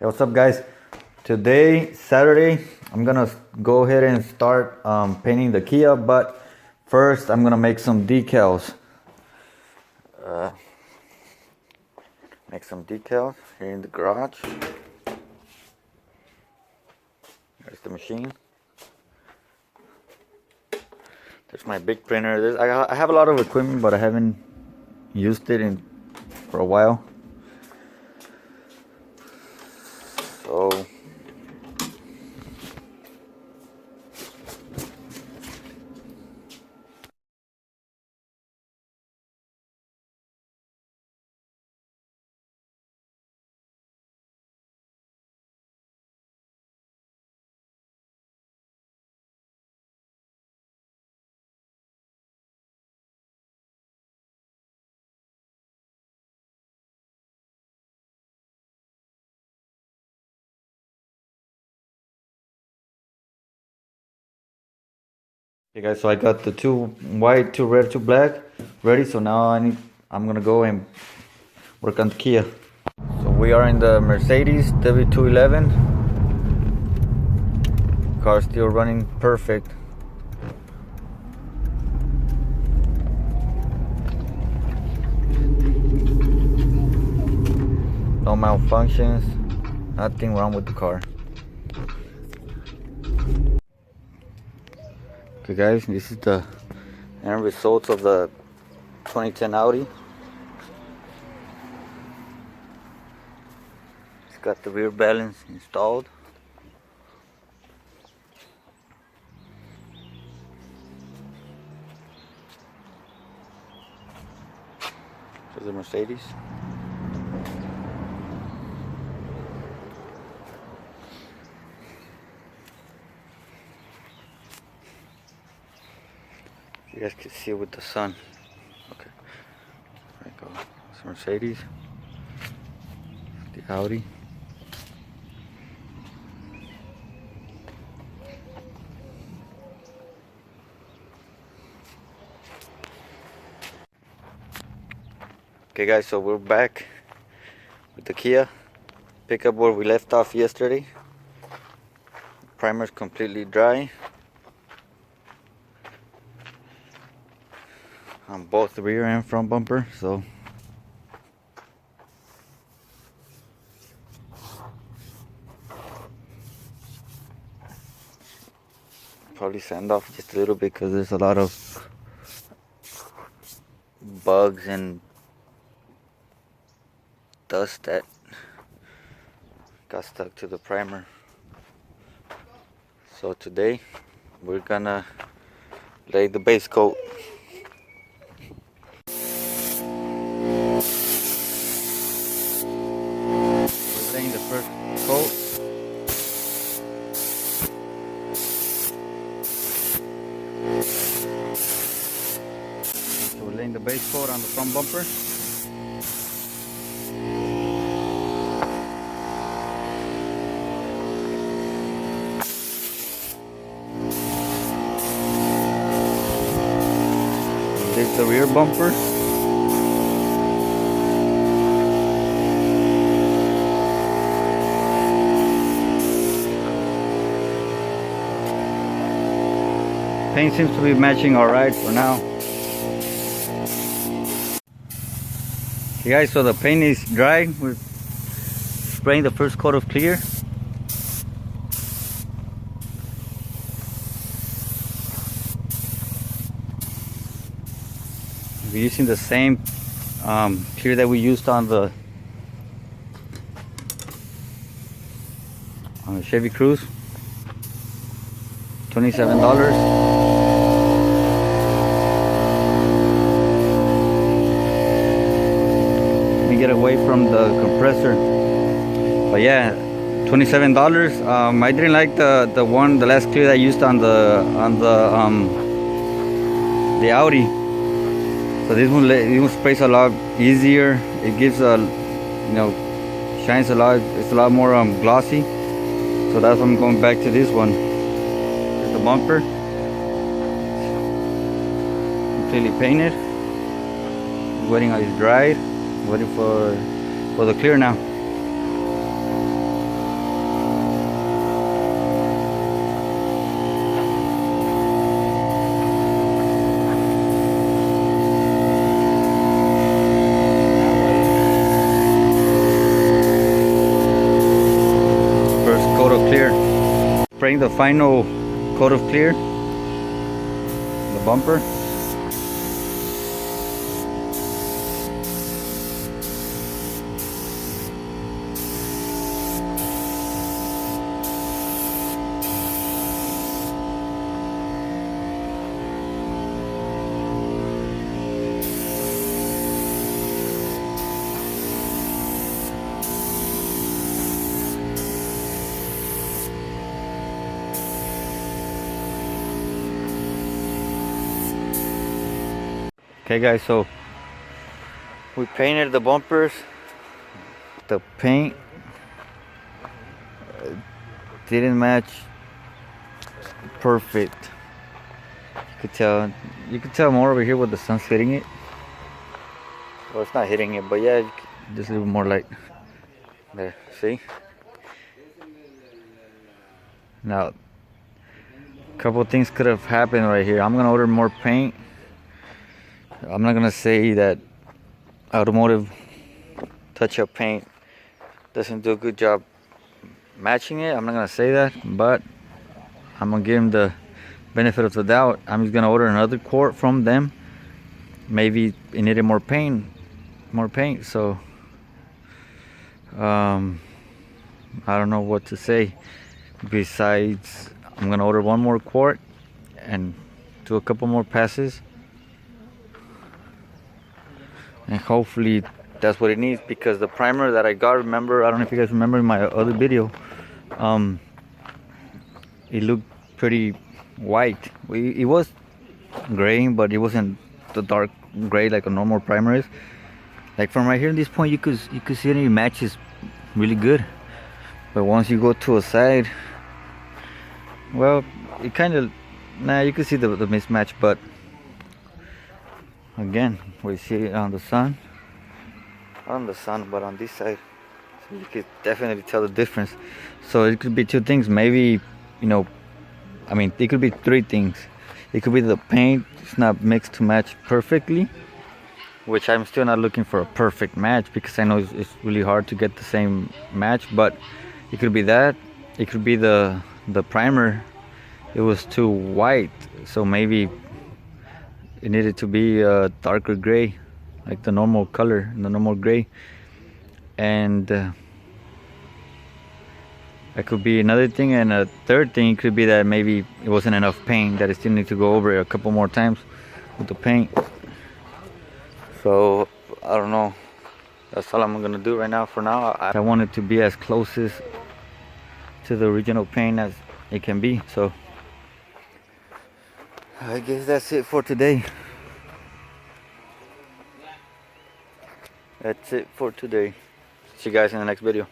Hey, what's up, guys? Today, Saturday, I'm gonna go ahead and start painting the Kia, but first I'm gonna make some decals. Make some decals here in the garage. There's the machine. There's my big printer. I have a lot of equipment, but I haven't used it for a while. So okay, guys, so I got the two white, two red, two black ready. So now I'm gonna go and work on the Kia. So we are in the Mercedes W211. Car still running perfect. No malfunctions, nothing wrong with the car. Okay, guys, this is the end results of the 2010 Audi. It's got the rear balance installed. There's the Mercedes. You guys can see it with the sun. Okay, there we go. It's Mercedes, the Audi. Okay, guys, so we're back with the Kia. Pick up where we left off yesterday. Primer's completely dry on both the rear and front bumper, so probably sand off just a little bit because there's a lot of bugs and dust that got stuck to the primer. So today we're gonna lay the base coat. We're laying the first coat. So we're laying the base coat on the front bumper. There's the rear bumper. Paint seems to be matching alright for now. Okay, guys, so the paint is dry. We're spraying the first coat of clear. We're using the same clear that we used on the Chevy Cruze. $27. Let me get away from the compressor. But yeah, $27. I didn't like the last clear that I used on the Audi. So this one sprays a lot easier. It gives shines a lot. It's a lot more glossy. So that's why I'm going back to this one. Here's the bumper, completely painted. Waiting on it dried. Waiting for the clear now. spraying the final coat of clear, the bumper. Okay guys, so we painted the bumpers. The paint didn't match perfect. You could tell more over here with the sun's hitting it. Well, it's not hitting it, but yeah, just a little more light. There, see? Now, a couple things could have happened right here. I'm gonna order more paint. I'm not gonna say that automotive touch-up paint doesn't do a good job matching it. I'm not gonna say that, but I'm gonna give him the benefit of the doubt. I'm just gonna order another quart from them. Maybe it needed more paint. So I don't know what to say. Besides, I'm gonna order one more quart and do a couple more passes. And hopefully that's what it needs, because the primer that I got, remember, I don't know if you guys remember in my other video, it looked pretty white. It was gray, but it wasn't the dark gray like a normal primer is. Like from right here at this point, you could see it matches really good, but once you go to a side, well, it kind of, you can see the mismatch. But again, we see it on the sun, but on this side, so you could definitely tell the difference. So it could be two things, maybe, it could be three things. It could be the paint, it's not mixed to match perfectly, which I'm still not looking for a perfect match, because I know it's really hard to get the same match. But it could be that. It could be the primer, it was too white, so maybe it needed to be a darker gray, like the normal color, the normal gray. And that could be another thing. And a third thing could be that maybe it wasn't enough paint, that I still need to go over it a couple more times with the paint. So I don't know, that's all I'm gonna do right now. For now, I want it to be as close to the original paint as it can be. So I guess that's it for today. See you guys in the next video.